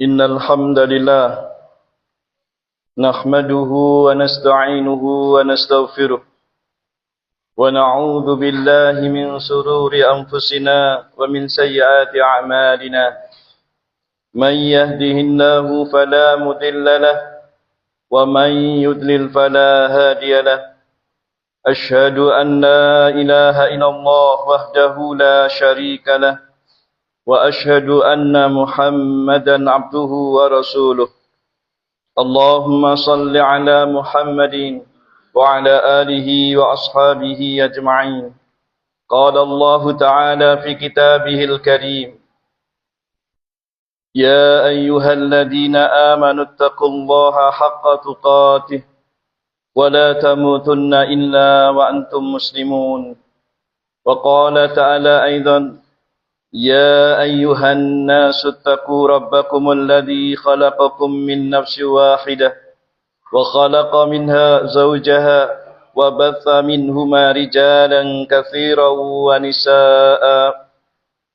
إن الحمد لله نحمده ونستعينه ونستغفره ونعوذ بالله من شرور أنفسنا ومن سيئات أعمالنا من يهده الله فلا مضل له ومن يضلل فلا هادي له أشهد أن لا إله إلا الله وحده لا شريك له وأشهد أن محمدا عبده ورسوله اللهم صل على محمد وعلى آله وأصحابه أجمعين قال الله تعالى في كتابه الكريم يا أيها الذين آمنوا اتقوا الله حق تقاته ولا تموتن إلا وأنتم مسلمون وقال تعالى أيضا يا أيها الناس اتقوا ربكم الذي خلقكم من نفس واحدة وخلق منها زوجها وبث منهما رجالا كثيرا ونساء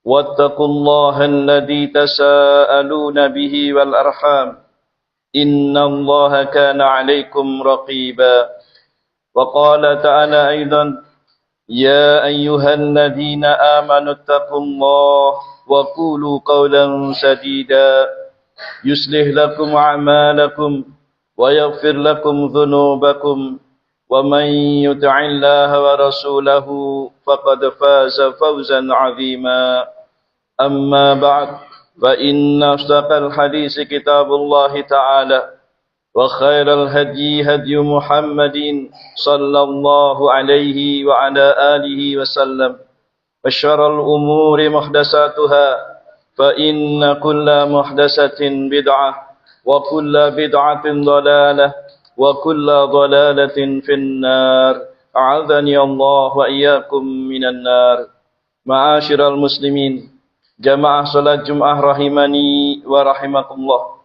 واتقوا الله الذي تساءلون به والأرحام إن الله كان عليكم رقيبا وقال تعالى أيضا يا أيها الذين آمنوا اتقوا الله وقولوا قولا سديدا يصلح لكم أعمالكم ويغفر لكم ذنوبكم ومن يطع الله ورسوله فقد فاز فوزا عظيما أما بعد فإن أصدق الحديث كتاب الله تعالى وخير الهدي هدي محمد صلى الله عليه وعلى آله وسلم وشر الأمور محدثاتها فإن كل محدثة بدعة وكل بدعة ضلالة وكل ضلالة في النار أعاذني الله وإياكم من النار معاشر المسلمين jamaah salat Jumat rahimani wa rahimakumullah.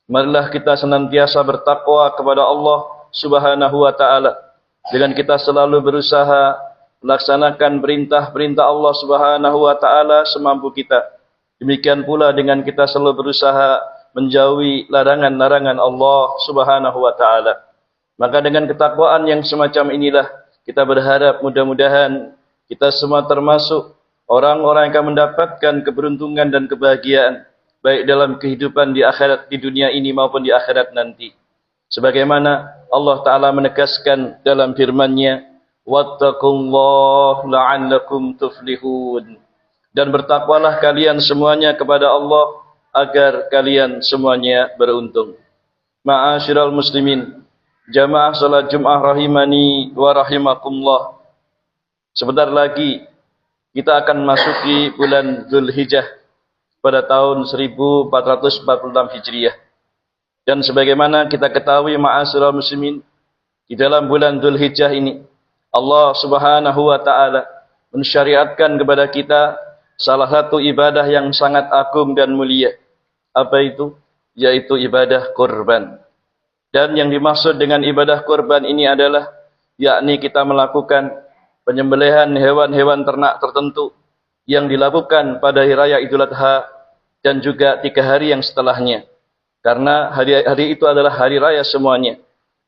Marilah kita senantiasa bertakwa kepada Allah Subhanahu wa taala dengan kita selalu berusaha melaksanakan perintah-perintah Allah Subhanahu wa taala semampu kita. Demikian pula dengan kita selalu berusaha menjauhi larangan-larangan Allah Subhanahu wa taala. Maka dengan ketakwaan yang semacam inilah kita berharap mudah-mudahan kita semua termasuk orang-orang yang akan mendapatkan keberuntungan dan kebahagiaan baik dalam kehidupan di akhirat, di dunia ini maupun di akhirat nanti. Sebagaimana Allah Ta'ala menegaskan dalam firman-Nya, wattaqullaha la'allakum tuflihun. Dan bertakwalah kalian semuanya kepada Allah agar kalian semuanya beruntung. Ma'asyiral muslimin, jamaah salat Jumat rahimani wa rahimakumullah. Sebentar lagi kita akan masuki bulan Dzulhijjah pada tahun 1446 Hijriah. Dan sebagaimana kita ketahui ma'asyiral muslimin, di dalam bulan Dzulhijjah ini Allah Subhanahu wa taala mensyariatkan kepada kita salah satu ibadah yang sangat agung dan mulia. Apa itu? Yaitu ibadah kurban. Dan yang dimaksud dengan ibadah kurban ini adalah yakni kita melakukan penyembelihan hewan-hewan ternak tertentu yang dilakukan pada hari raya Idul Adha dan juga 3 hari yang setelahnya. Karena hari itu adalah hari raya semuanya.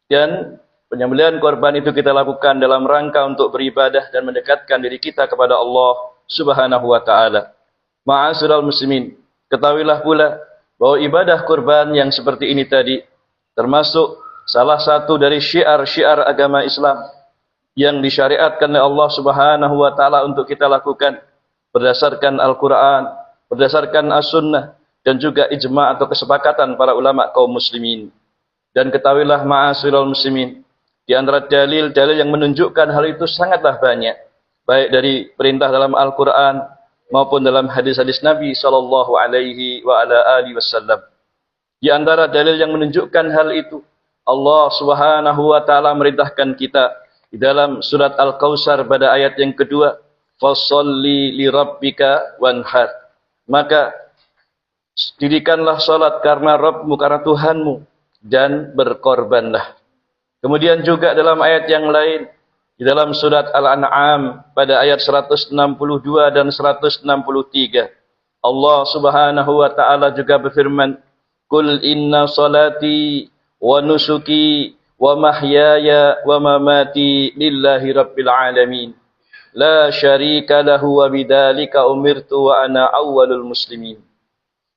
Dan penyembelihan korban itu kita lakukan dalam rangka untuk beribadah dan mendekatkan diri kita kepada Allah Subhanahu wa taala. Ma'asyiral muslimin, ketahuilah pula bahwa ibadah kurban yang seperti ini tadi termasuk salah satu dari syiar-syiar agama Islam yang disyariatkan oleh Allah Subhanahu wa taala untuk kita lakukan berdasarkan Al-Qur'an, berdasarkan As-Sunnah dan juga ijma' atau kesepakatan para ulama kaum muslimin. Dan ketahuilah ma'asyiral muslimin, di antara dalil-dalil yang menunjukkan hal itu sangatlah banyak, baik dari perintah dalam Al-Qur'an maupun dalam hadis-hadis Nabi sallallahu alaihi wa ala alihi wasallam. Di antara dalil yang menunjukkan hal itu, Allah Subhanahu wa taala merintahkan kita di dalam surat Al-Kautsar pada ayat yang kedua, fasholli li rabbika wanhar. Maka dirikanlah salat karena Rabbmu, karena Tuhanmu, dan berkorbanlah. Kemudian juga dalam ayat yang lain di dalam surat Al-An'am pada ayat 162 dan 163, Allah Subhanahu wa taala juga berfirman, Qul inna salati wa nusuki wa mahyaya wa mamati lillahi rabbil alamin. La syarika lahu wa bidzalika umirtu wa ana awwalul muslimin.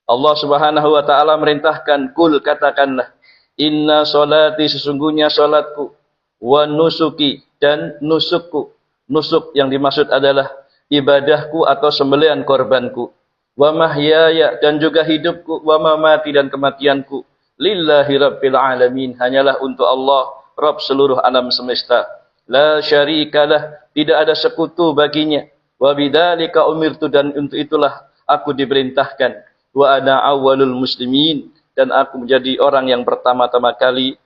Allah Subhanahu wa taala merintahkan, kul katakanlah, inna salati sesungguhnya salatku, wa nusuki dan nusukku. Nusuk yang dimaksud adalah ibadahku atau sembelihan korbanku. Wa mahyaya dan juga hidupku, wa mamati dan kematianku. Lillahi rabbil alamin, hanyalah untuk Allah, Rabb seluruh alam semesta. La syarikalah, tidak ada sekutu baginya. Wa bidzalika umirtu, dan untuk itulah aku diperintahkan. Wa ana awwalul muslimin, dan aku menjadi orang yang pertama-tama kali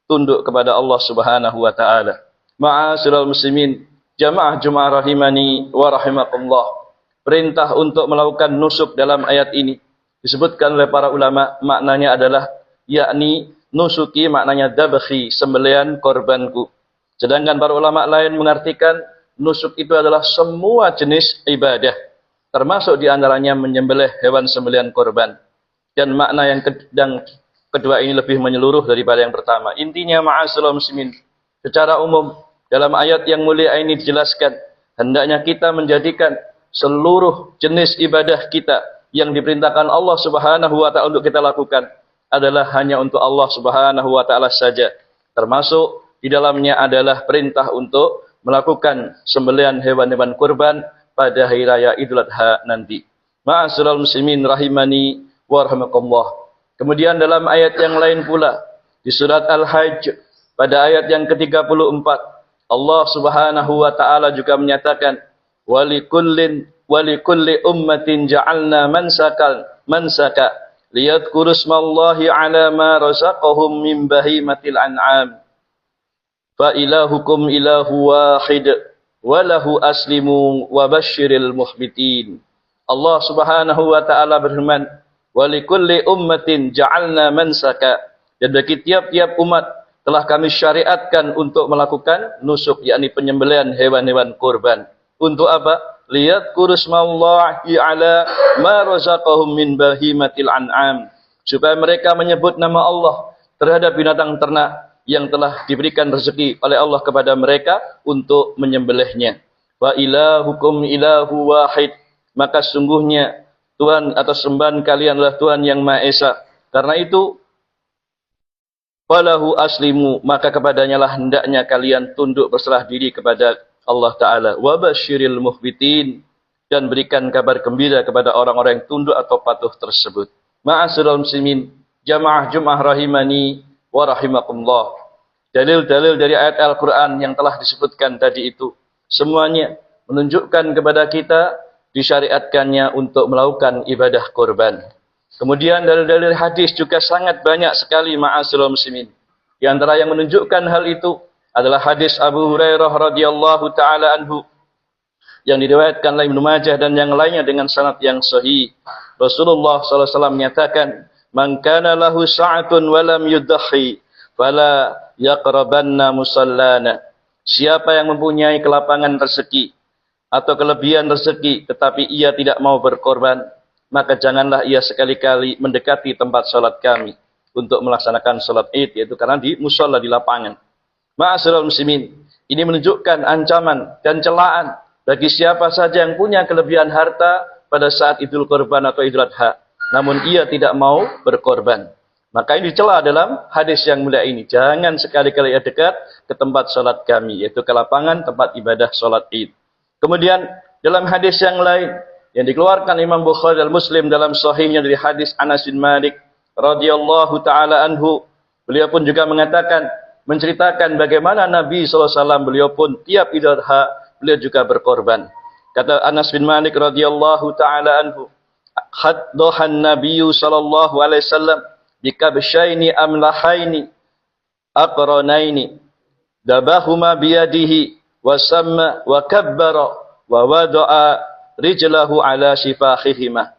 tunduk kepada Allah Subhanahu wa taala. Ma'asyiral muslimin, jamaah Jumat rahimani wa rahimakumullah. Perintah untuk melakukan nusuk dalam ayat ini disebutkan oleh para ulama, maknanya adalah yakni nusuki maknanya dabhi, sembelihan korbanku. Sedangkan para ulama lain mengartikan nusuk itu adalah semua jenis ibadah, termasuk diantaranya menyembelih hewan sembelihan korban. Dan makna yang kedua ini lebih menyeluruh daripada yang pertama. Intinya ma'asyiral muslimin, secara umum dalam ayat yang mulia ini dijelaskan hendaknya kita menjadikan seluruh jenis ibadah kita yang diperintahkan Allah Subhanahu wa taala untuk kita lakukan adalah hanya untuk Allah Subhanahu wa taala saja. Termasuk di dalamnya adalah perintah untuk melakukan sembelihan hewan-hewan kurban pada hari raya Idul Adha nanti. Ma'asyiral muslimin rahimani wa rahimakumullah. Kemudian dalam ayat yang lain pula di surat Al-Hajj pada ayat yang ke-34 Allah Subhanahu wa taala juga menyatakan walikulli ummatin ja'alna mansaka liyadhkuru ismallahi ala ma razaqahum min bahimatil an'am fa ilahukum ilahu wahid walahu aslimu wa basyiril muhbitin. Allah Subhanahu wa taala berfirman, walikulli ummatin ja'alna mansaka, dan bagi tiap-tiap umat telah kami syariatkan untuk melakukan nusuk, yakni penyembelihan hewan-hewan kurban. Untuk apa? Liyadhkuru ismallahi ala ma razaqahum min bahimatil an'am, supaya mereka menyebut nama Allah terhadap binatang ternak yang telah diberikan rezeki oleh Allah kepada mereka untuk menyembelihnya. Wa ilahukum ilahu wahid, maka sungguhnya Tuhan atau sembahan kalian adalah Tuhan yang Maha Esa. Karena itu walahu aslimu, maka kepadanya lah hendaknya kalian tunduk berserah diri kepada Allah Ta'ala. Wa basyiril muhbitin, dan berikan kabar gembira kepada orang-orang yang tunduk atau patuh tersebut. Ma'asyiral muslimin, jamaah Jumat rahimani wa rahimakumullah. Dalil-dalil dari ayat Al-Quran yang telah disebutkan tadi itu, semuanya menunjukkan kepada kita disyariatkannya untuk melakukan ibadah kurban. Kemudian dalil-dalil hadis juga sangat banyak sekali ma'asyiral muslimin. Di antara yang menunjukkan hal itu adalah hadis Abu Hurairah radhiyallahu taala anhu yang diriwayatkan oleh Ibnu Majah dan yang lainnya dengan sanad yang sahih. Rasulullah sallallahu alaihi wasallam menyatakan, "Man kana lahu sa'atun wa lam yudhi, fala yaqrabanna musallana." Siapa yang mempunyai kelapangan rezeki atau kelebihan rezeki tetapi ia tidak mau berkorban, maka janganlah ia sekali-kali mendekati tempat salat kami untuk melaksanakan salat Id, yaitu karena di musalla, di lapangan. Ma'asyiral muslimin, ini menunjukkan ancaman dan celaan bagi siapa saja yang punya kelebihan harta pada saat Idul Kurban atau Idul Adha, namun ia tidak mau berkorban. Maka ini dicela dalam hadis yang mulia ini. Jangan sekali-kali dekat ke tempat salat kami, yaitu ke lapangan tempat ibadah salat Id. Kemudian dalam hadis yang lain yang dikeluarkan Imam Bukhari dan Muslim dalam sahihnya dari hadis Anas bin Malik radhiyallahu taala anhu, beliau pun juga mengatakan, menceritakan bagaimana Nabi SAW, beliau pun tiap Idul Adha beliau juga berkorban. Kata Anas bin Malik radhiyallahu taala anhu, "Haddahan Nabiyyu sallallahu alaihi wasallam bikabshaini amlahaini aqranaini dabahuma biyadihi wa samma wa kabbara wa wada'a rijlahu ala shifahihima."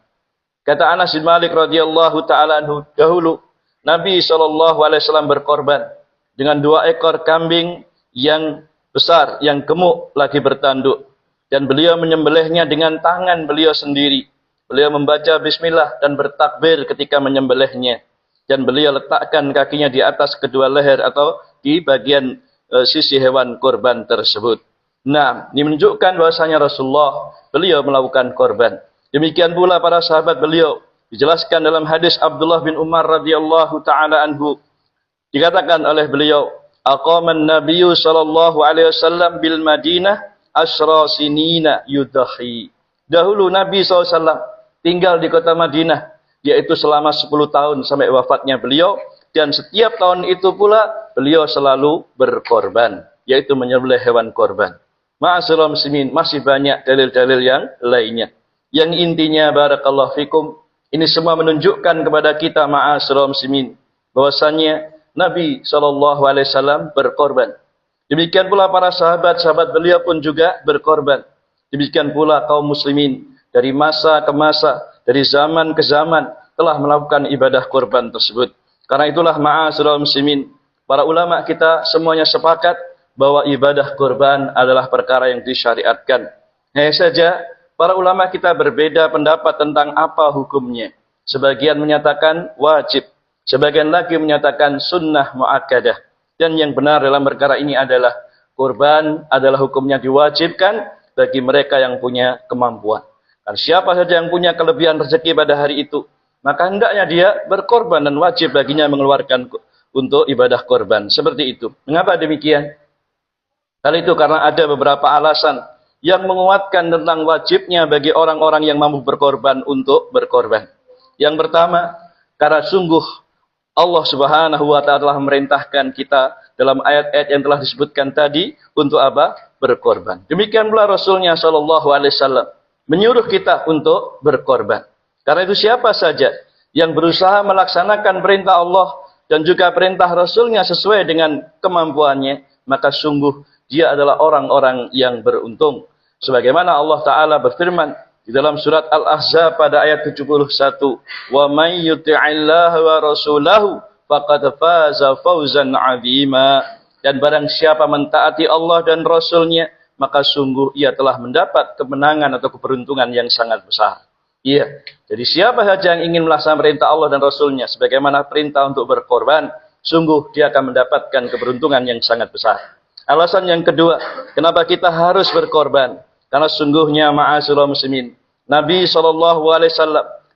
Kata Anas bin Malik radhiyallahu taala anhu, dahulu Nabi SAW berkorban dengan 2 ekor kambing yang besar, yang gemuk lagi bertanduk, dan beliau menyembelihnya dengan tangan beliau sendiri. Beliau membaca bismillah dan bertakbir ketika menyembelihnya. dan beliau letakkan kakinya di atas kedua leher atau di bagian sisi hewan korban tersebut. Nah, ini menunjukkan bahwasanya Rasulullah beliau melakukan korban. Demikian pula para sahabat beliau, dijelaskan dalam hadis Abdullah bin Umar radhiyallahu taala anhu, dikatakan oleh beliau, aqaman nabiyyu sallallahu alaihi wasallam bil Madinah asra sinina yudahi. Dahulu Nabi SAW tinggal di kota Madinah, yaitu selama 10 tahun sampai wafatnya beliau, dan setiap tahun itu pula beliau selalu berkorban, yaitu menyembelih hewan korban. Ma'asyiral muslimin, masih banyak dalil-dalil yang lainnya. Yang intinya barakallahu fikum, ini semua menunjukkan kepada kita ma'asyiral muslimin bahwasanya Nabi SAW berkorban. Demikian pula para sahabat-sahabat beliau pun juga berkorban. Demikian pula kaum muslimin dari masa ke masa, dari zaman ke zaman telah melakukan ibadah korban tersebut. Karena itulah ma'asyiral muslimin, para ulama kita semuanya sepakat bahwa ibadah korban adalah perkara yang disyariatkan. Hanya saja para ulama kita berbeda pendapat tentang apa hukumnya. Sebagian menyatakan wajib, sebagian lagi menyatakan sunnah muakkadah. Dan yang benar dalam perkara ini adalah korban adalah hukumnya diwajibkan bagi mereka yang punya kemampuan. Dan siapa saja yang punya kelebihan rezeki pada hari itu, maka hendaknya dia berkorban dan wajib baginya mengeluarkan untuk ibadah korban. Seperti itu. Mengapa demikian? Hal itu karena ada beberapa alasan yang menguatkan tentang wajibnya bagi orang-orang yang mampu berkorban untuk berkorban. Yang pertama, karena sungguh Allah Subhanahu wa taala telah memerintahkan kita dalam ayat-ayat yang telah disebutkan tadi untuk apa? Berkorban. Demikian pula Rasulnya sallallahu alaihi wasallam menyuruh kita untuk berkorban. Karena itu siapa saja yang berusaha melaksanakan perintah Allah dan juga perintah Rasulnya sesuai dengan kemampuannya, maka sungguh dia adalah orang-orang yang beruntung. Sebagaimana Allah Ta'ala berfirman di dalam surat Al-Ahzab pada ayat 71, "Wa may yuti'illaha wa rasulahu faqad faza fawzan 'azima." Dan barang siapa mentaati Allah dan Rasulnya, maka sungguh ia telah mendapat kemenangan atau keberuntungan yang sangat besar. Iya, jadi siapa saja yang ingin melaksanakan perintah Allah dan Rasulnya, sebagaimana perintah untuk berkorban, sungguh dia akan mendapatkan keberuntungan yang sangat besar. Alasan yang kedua, kenapa kita harus berkorban? Karena sungguhnya ma'asyiral muslimin, Nabi SAW,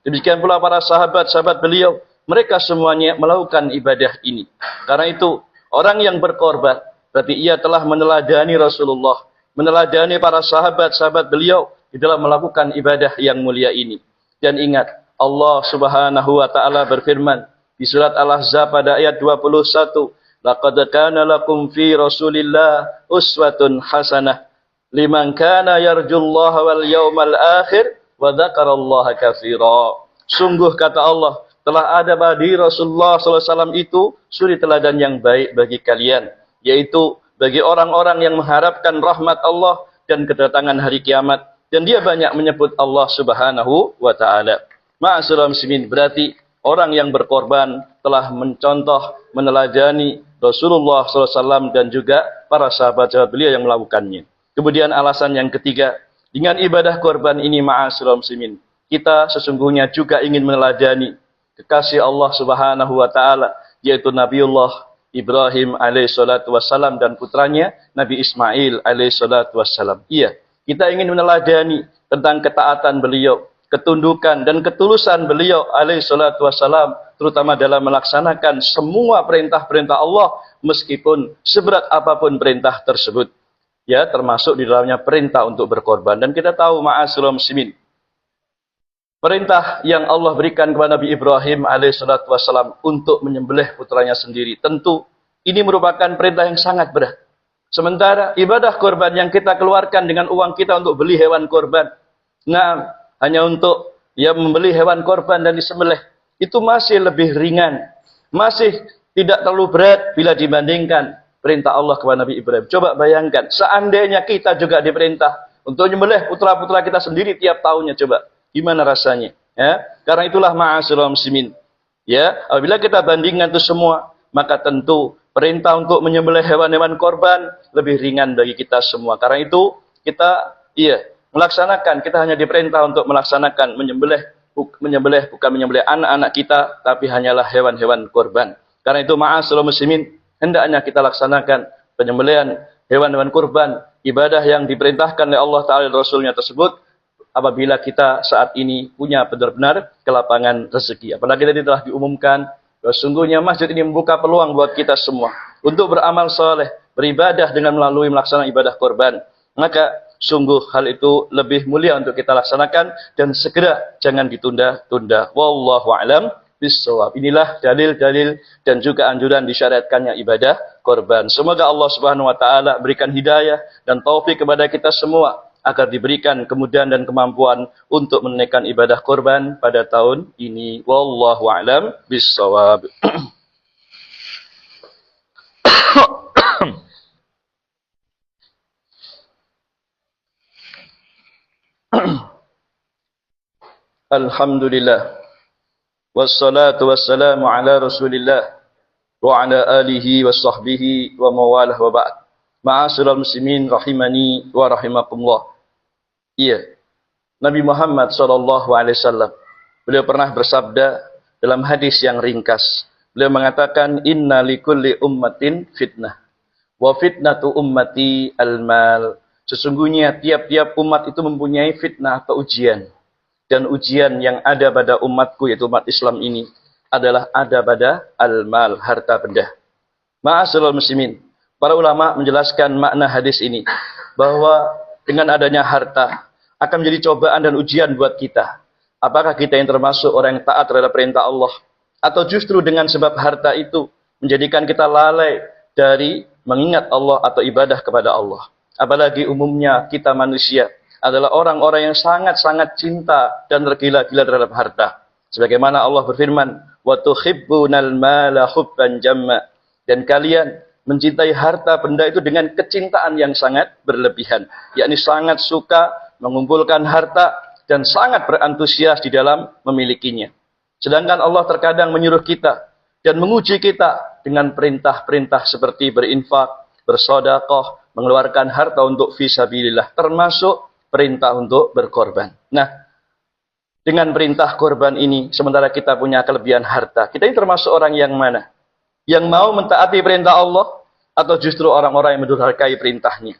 demikian pula para sahabat-sahabat beliau, mereka semuanya melakukan ibadah ini. Karena itu, orang yang berkorban, berarti ia telah meneladani Rasulullah, meneladani para sahabat-sahabat beliau di dalam melakukan ibadah yang mulia ini. Dan ingat, Allah Subhanahu wa taala berfirman di surat Al-Ahzab pada ayat 21, "Laqad kana lakum fi Rasulillah uswatun hasanah liman kana yarjullaha wal yawmal akhir wa dzakarallaha katsira." Sungguh kata Allah, telah ada bagi Rasulullah SAW itu suri teladan yang baik bagi kalian, yaitu bagi orang-orang yang mengharapkan rahmat Allah dan kedatangan hari kiamat, dan dia banyak menyebut Allah Subhanahu wa taala. Ma'asyiral muslimin, berarti orang yang berkorban telah mencontoh, meneladani Rasulullah SAW dan juga para sahabat-sahabat beliau yang melakukannya. Kemudian alasan yang ketiga, dengan ibadah korban ini ma'asyiral muslimin, kita sesungguhnya juga ingin meneladani kekasih Allah Subhanahu wa taala, yaitu Nabiullah Ibrahim alaihissalatu wassalam dan putranya Nabi Ismail alaihissalatu wassalam. Iya, kita ingin meneladani tentang ketaatan beliau, ketundukan dan ketulusan beliau alaihissalatu wassalam, terutama dalam melaksanakan semua perintah-perintah Allah meskipun seberat apapun perintah tersebut. Ya, termasuk di dalamnya perintah untuk berkorban. Dan kita tahu ma'asyiral muslimin, perintah yang Allah berikan kepada Nabi Ibrahim alaihissalatu wassalam untuk menyembelih putranya sendiri, tentu ini merupakan perintah yang sangat berat. Sementara ibadah korban yang kita keluarkan dengan uang kita untuk beli hewan korban, nah, hanya untuk membeli hewan korban dan disembelih, itu masih lebih ringan, masih tidak terlalu berat bila dibandingkan perintah Allah kepada Nabi Ibrahim. Coba bayangkan, seandainya kita juga diperintah untuk menyembelih putra-putra kita sendiri tiap tahunnya, coba gimana rasanya? Ya, karena itulah ma'asyiral muslimin. Ya, apabila kita bandingkan itu semua, maka tentu perintah untuk menyembelih hewan-hewan korban lebih ringan bagi kita semua. Karena itu kita melaksanakan, kita hanya diperintah untuk melaksanakan menyembelih menyembelih bukan menyembelih anak-anak kita, tapi hanyalah hewan-hewan kurban. Karena itu ma'asyiral muslimin, hendaknya kita laksanakan penyembelihan hewan-hewan kurban, ibadah yang diperintahkan oleh Allah Ta'ala dan Rasulnya tersebut, apabila kita saat ini punya benar-benar kelapangan rezeki. Apalagi tadi telah diumumkan bahwa sungguhnya masjid ini membuka peluang buat kita semua untuk beramal soleh, beribadah dengan melalui melaksanakan ibadah kurban. Maka sungguh hal itu lebih mulia untuk kita laksanakan dan segera, jangan ditunda-tunda. Wallahu a'lam bishawab. Inilah dalil-dalil dan juga anjuran disyariatkannya ibadah kurban. Semoga Allah Subhanahu wa taala berikan hidayah dan taufik kepada kita semua agar diberikan kemudahan dan kemampuan untuk menunaikan ibadah kurban pada tahun ini. Wallahu a'lam bishawab. Alhamdulillah. Wassalatu wassalamu ala Rasulillah wa ala alihi wa sahbihi wa mawalah wa ba'd. Ma'asyiral muslimin rahimani wa rahimakumullah. Iya. Nabi Muhammad sallallahu alaihi wasallam, beliau pernah bersabda dalam hadis yang ringkas. Beliau mengatakan, inna likulli ummatin fitnah wa fitnatu ummati al-mal. Sesungguhnya tiap-tiap umat itu mempunyai fitnah atau ujian. Dan ujian yang ada pada umatku, yaitu umat Islam ini, adalah ada pada al-mal, harta benda. Ma'asyiral muslimin, para ulama menjelaskan makna hadis ini, bahwa dengan adanya harta akan menjadi cobaan dan ujian buat kita. Apakah kita yang termasuk orang yang taat terhadap perintah Allah, atau justru dengan sebab harta itu menjadikan kita lalai dari mengingat Allah atau ibadah kepada Allah. Apalagi umumnya kita manusia adalah orang-orang yang sangat-sangat cinta dan tergila-gila terhadap harta. Sebagaimana Allah berfirman, wa tuhibbunal mala hubban jamma. Dan kalian mencintai harta benda itu dengan kecintaan yang sangat berlebihan, yakni sangat suka mengumpulkan harta dan sangat berantusias di dalam memilikinya. Sedangkan Allah terkadang menyuruh kita dan menguji kita dengan perintah-perintah seperti berinfak, bersedekah, mengeluarkan harta untuk fisabilillah, termasuk perintah untuk berkorban. Nah, dengan perintah korban ini, sementara kita punya kelebihan harta, kita ini termasuk orang yang mana? Yang mau mentaati perintah Allah, atau justru orang-orang yang mendurhakai perintahnya?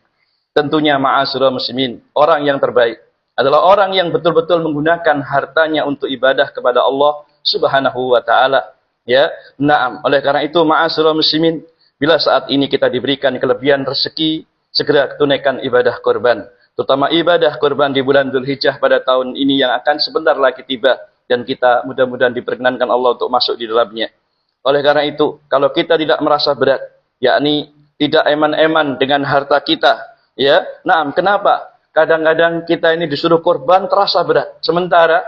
Tentunya ma'asyiral muslimin, orang yang terbaik adalah orang yang betul-betul menggunakan hartanya untuk ibadah kepada Allah Subhanahu wa taala. Ya, na'am. Oleh karena itu ma'asyiral muslimin, bila saat ini kita diberikan kelebihan rezeki, segera tunaikan ibadah korban. Terutama ibadah kurban di bulan Dzulhijjah pada tahun ini yang akan sebentar lagi tiba, dan kita mudah-mudahan diperkenankan Allah untuk masuk di dalamnya. Oleh karena itu, kalau kita tidak merasa berat, yakni tidak eman-eman dengan harta kita, ya, nah, kenapa? Kadang-kadang kita ini disuruh kurban terasa berat. Sementara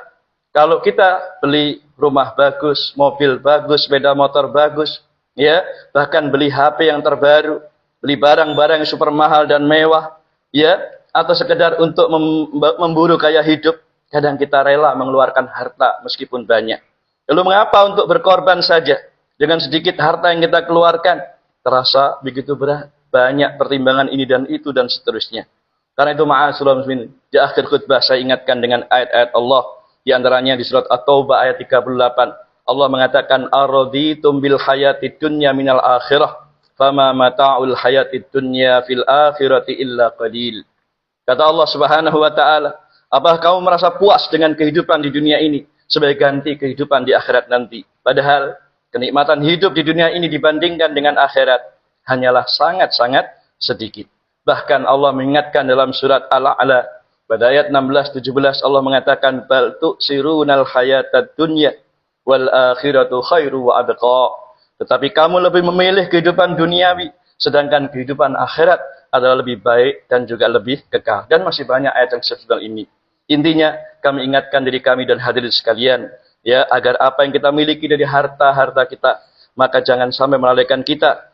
kalau kita beli rumah bagus, mobil bagus, sepeda motor bagus, ya, bahkan beli HP yang terbaru, beli barang-barang yang super mahal dan mewah, ya, atau sekedar untuk memburu gaya hidup, kadang kita rela mengeluarkan harta meskipun banyak. Lalu mengapa untuk berkorban saja dengan sedikit harta yang kita keluarkan terasa begitu berat, banyak pertimbangan ini dan itu dan seterusnya. Karena itu ma'asyiral muslimin, di akhir khutbah saya ingatkan dengan ayat-ayat Allah, di antaranya di surat At-Taubah ayat 38. Allah mengatakan, araditum bil hayatid dunya minal akhirah, fama mata'ul hayatid dunya fil akhirati illa qalil. Kata Allah Subhanahu wa taala, apakah kamu merasa puas dengan kehidupan di dunia ini sebagai ganti kehidupan di akhirat nanti? Padahal kenikmatan hidup di dunia ini dibandingkan dengan akhirat hanyalah sangat-sangat sedikit. Bahkan Allah mengingatkan dalam surat Al-A'la pada ayat 16-17, Allah mengatakan, bal tu'sirunal hayatad dunya wal akhiratu khairu wa abqa. Tetapi kamu lebih memilih kehidupan duniawi, sedangkan kehidupan akhirat adalah lebih baik dan juga lebih kekal. Dan masih banyak ayat yang sesudah ini. Intinya, kami ingatkan diri kami dan hadirin sekalian, ya, agar apa yang kita miliki dari harta-harta kita, maka jangan sampai melalaikan kita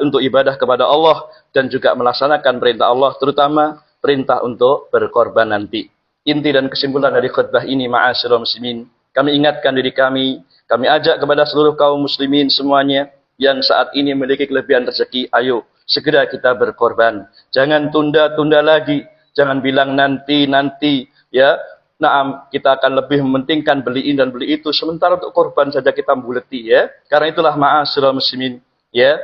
untuk ibadah kepada Allah dan juga melaksanakan perintah Allah, terutama perintah untuk berkorban nanti. Inti dan kesimpulan dari khutbah ini, ma'asyiral muslimin, kami ingatkan diri kami ajak kepada seluruh kaum muslimin semuanya yang saat ini memiliki kelebihan rezeki, ayo segera kita berkorban. Jangan tunda-tunda lagi. Jangan bilang nanti, ya. Naam, kita akan lebih mementingkan beli ini dan beli itu, sementara untuk korban saja kita buleti ya. Karena itulah ma'asyiral muslimin ya,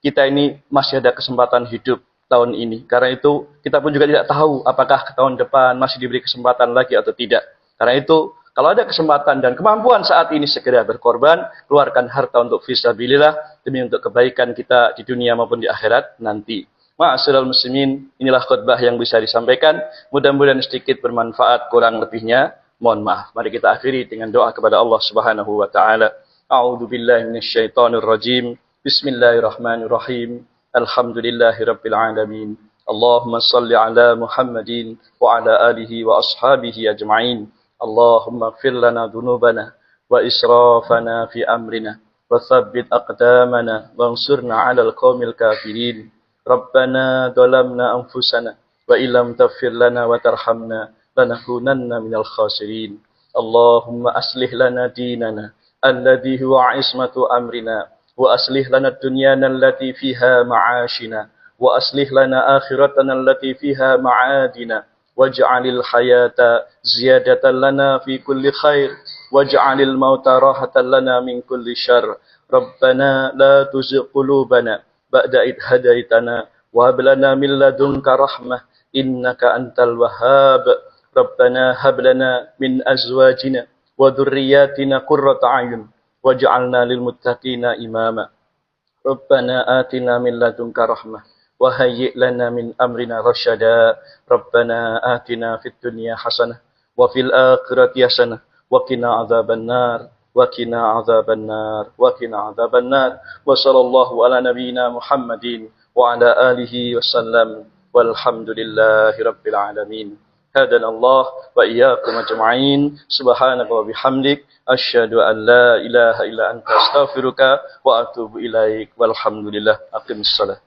kita ini masih ada kesempatan hidup tahun ini. Karena itu kita pun juga tidak tahu apakah tahun depan masih diberi kesempatan lagi atau tidak. Karena itu kalau ada kesempatan dan kemampuan saat ini segera berkorban, keluarkan harta untuk fisabilillah demi untuk kebaikan kita di dunia maupun di akhirat nanti. Ma'asyiral muslimin, inilah khutbah yang bisa disampaikan. Mudah-mudahan sedikit bermanfaat, kurang lebihnya mohon maaf. Mari kita akhiri dengan doa kepada Allah Subhanahu wa taala. A'udzu billahi minasyaitonir rajim. Bismillahirrahmanirrahim. Alhamdulillahirabbil alamin. Allahumma shalli ala Muhammadin wa ala alihi wa ashabihi ajma'in. Allahumma ighfir lana dhunubana wa israfana fi amrina wa thabbit aqdamana wansurna 'alal qaumil kafirin. Rabbana dhalamna anfusana wa illam taghfir lana wa tarhamna lanakunanna minal khasirin. Allahumma aslih lana dinana alladhi huwa 'ismatu amrina wa aslih lana dunyana allati fiha ma'ashina wa aslih lana akhiratana allati fiha ma'adina waj'alil hayata ziyadatan lana fi kulli khair waj'alil mauta rahatan lana min kulli syarr. Rabbana la tuzigh qulubana ba'da idh hadaitana wa hab lana min ladunka rahmah innaka antal wahhab. Rabbana hab lana min azwajina wa dhurriyyatina qurrata a'yun waj'alna lil muttaqina imama. Rabbana atina min ladunka rahmah wa hayyi' lana min amrina rasyada. Rabbana atina fid dunya hasanah wa fil akhirati hasanah wa qina adzabannar. وقنا عذاب النار وقنا عذاب النار وصلى الله على نبينا محمد وعلى آله وسلم والحمد لله رب العالمين. هدانا الله وإياكم أجمعين. سبحانك وبحمدك أشهد أن لا إله إلا أنت أستغفرك وأتوب إليك والحمد لله. أقم الصلاة.